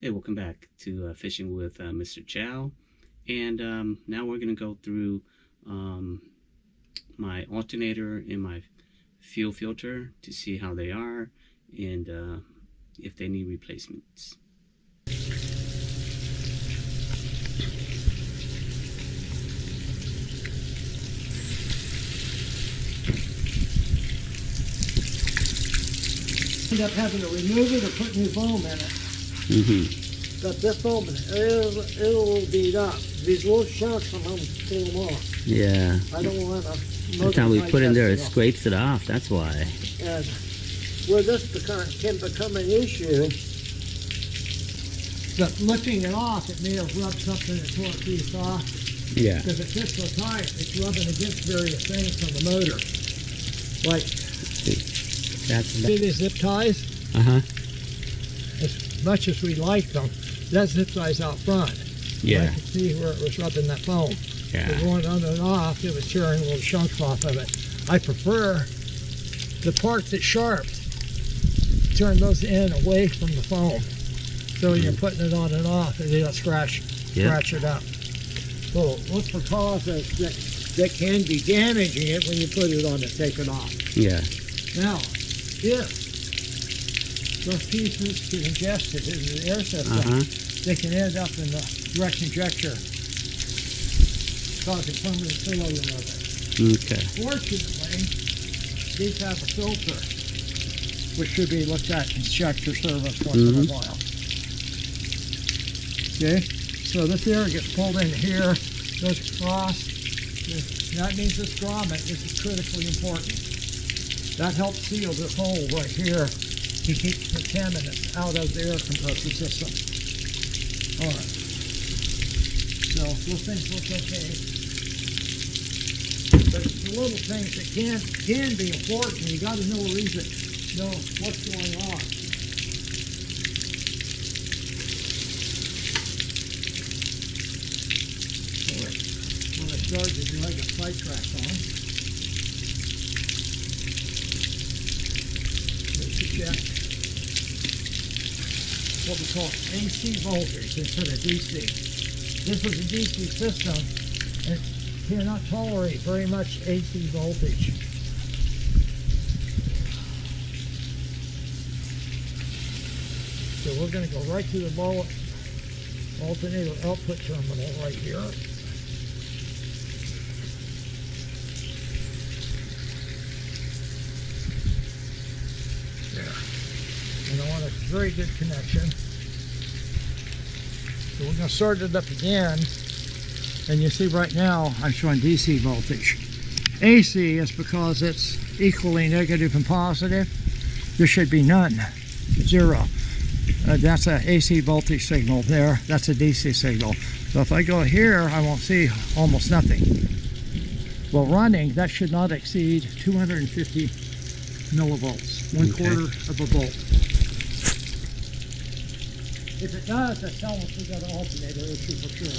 Hey, welcome back to Fishing with Mr. Chow. And now we're going to go through um, my alternator and my fuel filter to see how they are and if they need replacements. End up having to remove it or put new foam in it. But this foam, it'll beat up. These little chunks, sometimes pull them off. Yeah. I don't want to. Every time we put in there, it scrapes it off. That's why. And where this can become an issue, that lifting it off, it may have rubbed something that tore it too soft. Yeah. Because it fits so tight, it's rubbing against various things on the motor. Like, see these zip ties? As much as we like them, that zip tie's out front. Yeah. I could see where it was rubbing that foam. Yeah. So going on and off, it was tearing little chunks off of it. I prefer the part that's sharp, turn those in away from the foam. So when you're putting it on and off, it don't scratch it up. So look for causes that can be damaging it when you put it on and take it off. Yeah. Now, if those pieces get ingested into the air system, they can end up in the direct injector, causing permanent failure of it. Okay. Fortunately, these have a filter, which should be looked at in injector service once in a while. Okay, so this air gets pulled in here, goes across. That means this grommet is critically important. That helps seal this hole right here to keep contaminants out of the air compressor system. All right. So those things look okay. But the little things that can be important, you got to know what's going on. All right. When I started, I got sidetracked on. Check what we call AC voltage instead of DC. This is a DC system and it cannot tolerate very much AC voltage. So we're going to go right to the alternator output terminal right here. And I want a very good connection. So we're going to start it up again. And you see right now I'm showing DC voltage. AC is because it's equally negative and positive. There should be none, zero. That's an AC voltage signal there. That's a DC signal. So if I go here, I won't see almost nothing. Well, running, that should not exceed 250 millivolts, one quarter of a volt. If it does, that tells us we got an alternator issue for sure.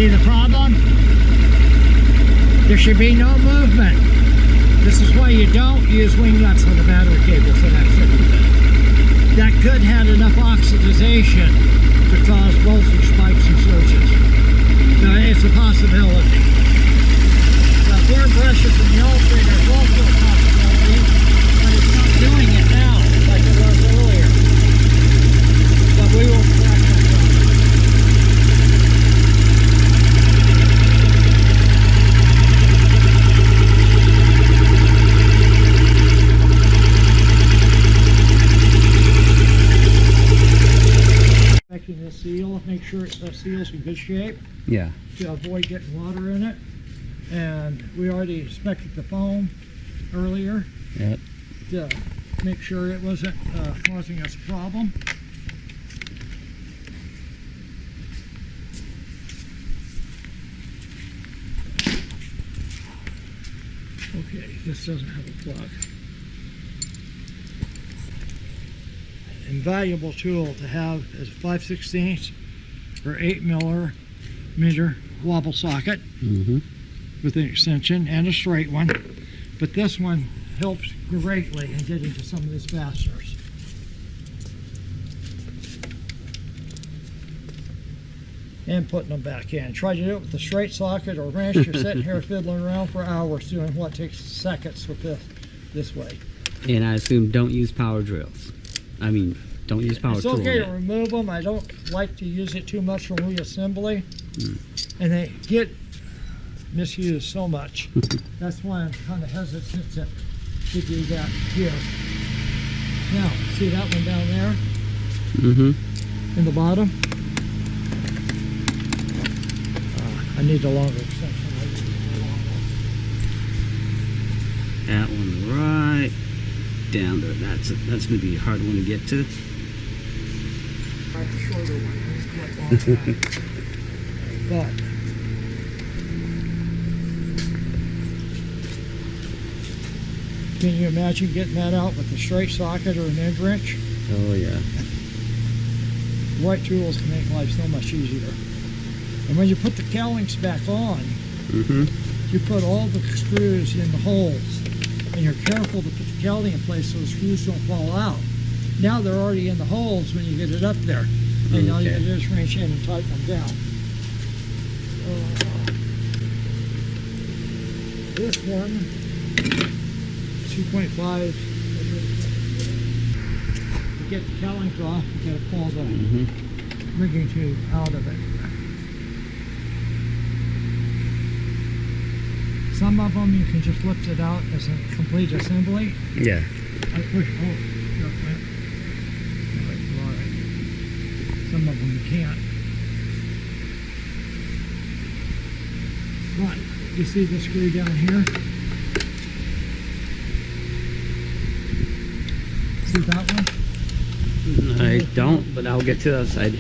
See the problem? There should be no movement. This is why you don't use wing nuts on the battery cable for that sort of thing. That could have enough oxidization to cause voltage spikes and surges. So it's a possibility. The flare pressure from the alternator is also a possibility, but it's not doing it now like it was earlier. But we will correct that. Checking the seal, make sure the seal's in good shape. Yeah. To avoid getting water in it. And we already inspected the foam earlier. Yep. To make sure it wasn't causing us a problem. Okay, this doesn't have a plug. Invaluable tool to have is a 5/16 or 8mm wobble socket with an extension and a straight one. But this one helps greatly in getting to some of these fasteners. And putting them back in. Try to do it with a straight socket or wrench. You're sitting here fiddling around for hours doing what takes seconds with this way. And I assume don't use power drills. I mean, don't use power tools. It's okay to remove them. I don't like to use it too much for reassembly. And they get misused so much. That's why I'm kind of hesitant to do that here. Now, see that one down there? In the bottom? I need a longer extension. That one right down there. That's going to be a hard one to get to. Shorter one. But can you imagine getting that out with a straight socket or an end wrench? Oh yeah. The right tools can make life so much easier. And when you put the cowlings back on, you put all the screws in the holes, and you're careful to put the cowling in place so the screws don't fall out. Now they're already in the holes when you get it up there, and all you can do is wrench in and tighten them down. This one, 2.5. To get the cowlings off, you got to pull the rigging tube out of it. Some of them you can just lift it out as a complete assembly. Yeah. I push. Oh, some of them you can't. But you see the screw down here? See that one? I don't, but I'll get to that side.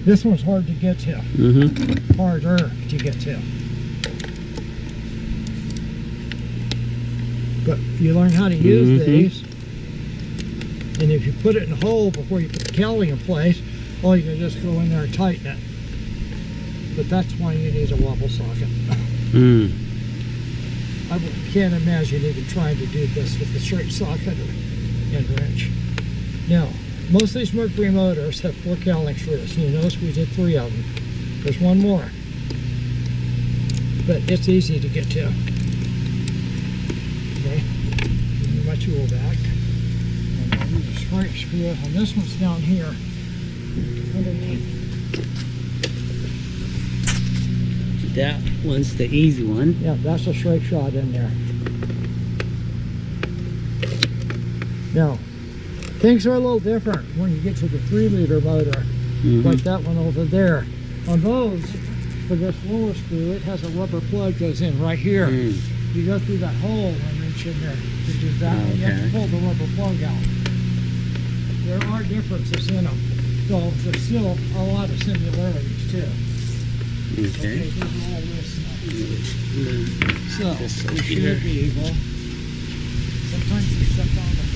This one's hard to get to. Harder to get to. But you learn how to use these, and if you put it in a hole before you put the cowling in place, all you can just go in there and tighten it. But that's why you need a wobble socket. I can't imagine even trying to do this with a straight socket or end wrench. Now, most of these Mercury motors have 4 cowling screws. You notice we did 3 of them. There's one more. But it's easy to get to. Okay, give me my tool back. And I'll use a straight screw. And this one's down here underneath. That one's the easy one. Yeah, that's a straight shot in there. Now, things are a little different when you get to the 3-liter motor, like that one over there. On those, for this lower screw, it has a rubber plug goes in right here. You go through that hole and reach in there to do that. You have to pull the rubber plug out. There are differences in them, though there's still a lot of similarities too. Okay, these are all this stuff. So we should be able. Sometimes you step on them.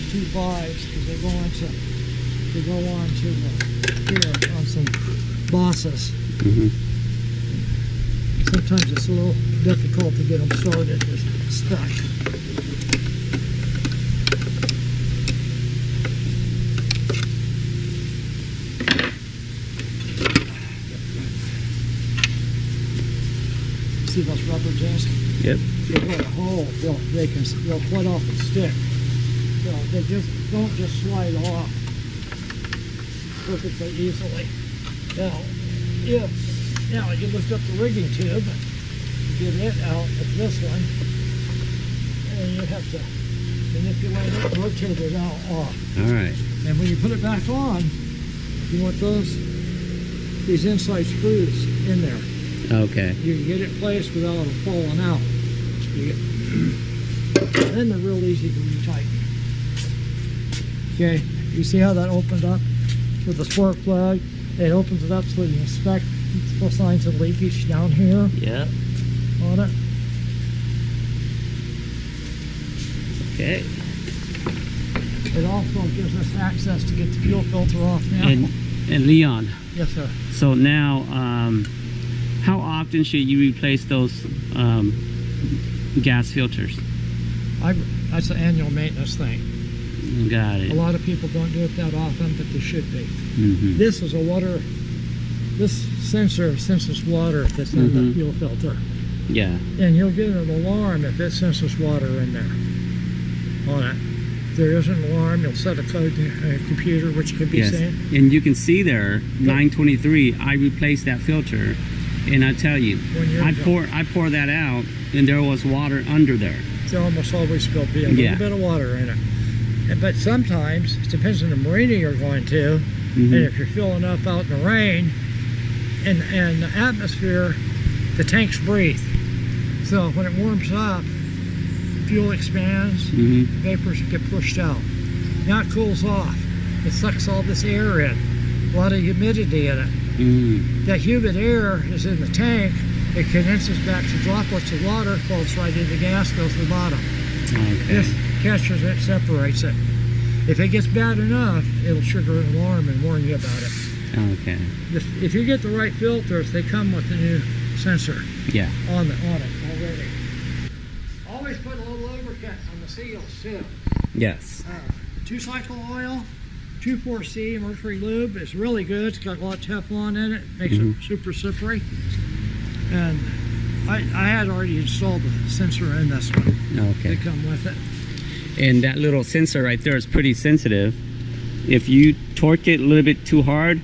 2 5s because they go on to here on some bosses. Mm-hmm. Sometimes it's a little difficult to get them started. They're stuck. See those rubber discs? Yep. They got a hole. They'll flood off and stick. So they don't just slide off perfectly easily. Now you lift up the rigging tube, get it out of this one, and you have to manipulate it, rotate it out off. All right. And when you put it back on, you want these inside screws in there. Okay. You can get it placed without it falling out. Then they're real easy to retighten. Okay, you see how that opened up with the spark plug? It opens it up so you inspect for signs of leakage down here Yeah. on it. Okay. It also gives us access to get the fuel filter off now. And Leon, Yes, sir. so now, how often should you replace those gas filters? That's an annual maintenance thing. Got A it. lot of people don't do it that often, but they should be. Mm-hmm. This is this sensor senses water that's in the fuel filter. Yeah. And you'll get an alarm if it senses water in there on it. If there is an alarm, you'll set a code in a computer, which can be Yes. seen. And you can see there, 923, I replaced that filter, and I tell you, 1 year ago. I pour that out, and there was water under there. There almost always will be a little bit of water in it. But sometimes, it depends on the marina you're going to, and if you're filling up out in the rain, and the atmosphere, the tanks breathe. So when it warms up, fuel expands, vapors get pushed out. Now it cools off. It sucks all this air in, a lot of humidity in it. That humid air is in the tank. It condenses back to droplets of water, floats right into gas, goes to the bottom. Okay. This catches it, separates it. If it gets bad enough, it'll trigger an alarm and warn you about it. Okay. If you get the right filters, they come with a new sensor Yeah. on it already. Always put a little lubricant on the seals too. Yes. 2-cycle oil, 2,4-C Mercury lube is really good. It's got a lot of Teflon in it. Makes it super slippery. And I had already installed the sensor in this one. Okay. They come with it. And that little sensor right there is pretty sensitive. If you torque it a little bit too hard,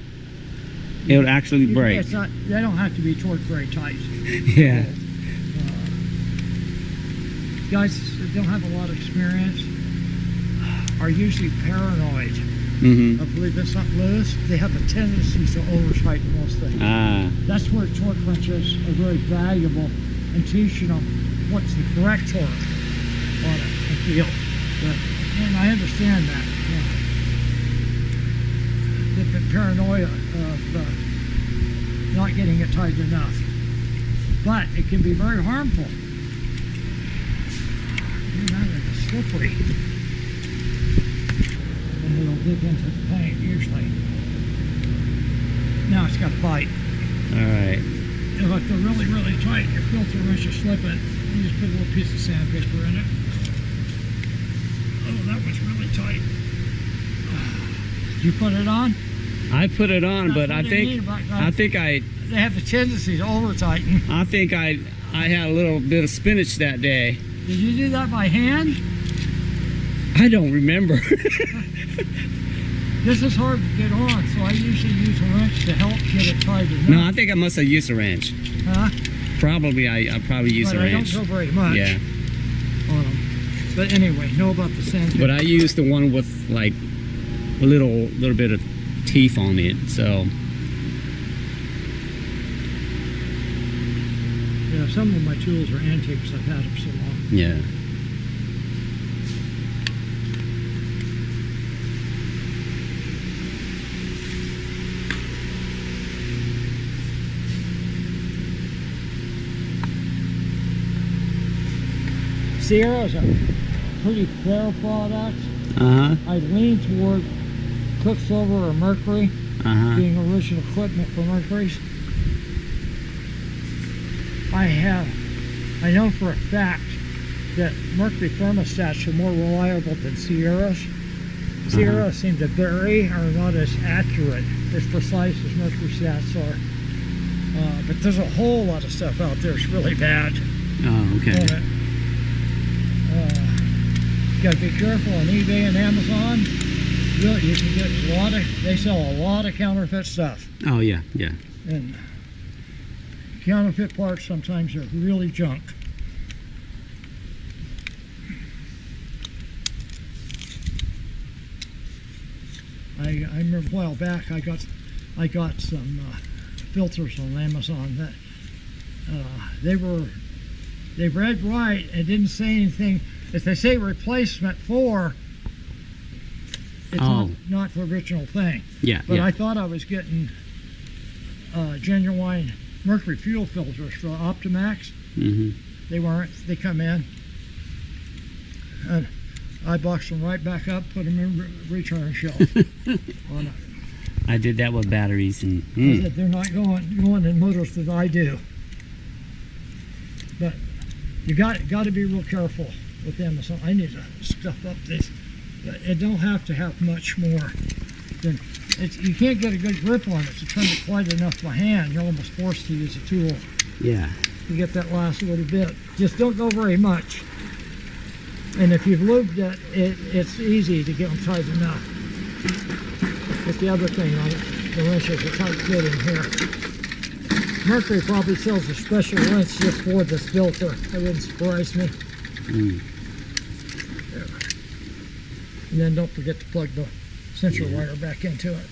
it would actually break. It's not. They don't have to be torqued very tight. Yeah. Guys that don't have a lot of experience are usually paranoid of leaving something loose. They have a tendency to over-tighten most things. That's where torque wrenches are very valuable in teaching them what's the correct torque on it and feel. And I understand that. They've been paranoia of not getting it tight enough. But it can be very harmful. That is slippery. And it'll dig into the paint usually. Now it's got a bite. Alright. If they're really, really tight, your filter wrench is slipping. You just put a little piece of sandpaper in it. Oh, that was really tight. Did you put it on? I put it on, but I think they have a tendency to over tighten. I think I had a little bit of spinach that day. Did you do that by hand? I don't remember. This is hard to get on, so I usually use a wrench to help get it tight enough. No, I think I must have used a wrench. Huh? Probably, I probably used a wrench. I don't go very much on them. But anyway, know about the sandpaper. But I used the one with like a little bit of teeth on it, so. Yeah, some of my tools are antiques. I've had them so long. Yeah. Sierra is a pretty fair product. Uh-huh. I lean toward Quicksilver or Mercury. being original equipment for Mercury's. I know for a fact that Mercury thermostats are more reliable than Sierra's. Sierra seem to vary, are not as accurate, as precise as Mercury stats are. But there's a whole lot of stuff out there that's really bad. Oh, okay. You gotta be careful on eBay and Amazon. You can get a lot of, they sell a lot of counterfeit stuff. Oh, yeah, yeah. And counterfeit parts sometimes are really junk. I remember a while back I got some filters on Amazon that they read right and didn't say anything. If they say replacement for, it's not the original thing. Yeah. But I thought I was getting genuine Mercury fuel filters for Optimax. They weren't. They come in, and I boxed them right back up, put them in return shelf. I did that with batteries, and I said they're not going in motors that I do. But you got to be real careful with them. So I need to stuff up this. It don't have to have much more than you can't get a good grip on it to turn it quite enough by hand. You're almost forced to use a tool. Yeah. You get that last little bit. Just don't go very much. And if you've lubed it, it's easy to get them tight enough. That's the other thing on it. The wrench is a tight fit in here. Mercury probably sells a special wrench just for this filter. That wouldn't surprise me. And then don't forget to plug the sensor wire back into it.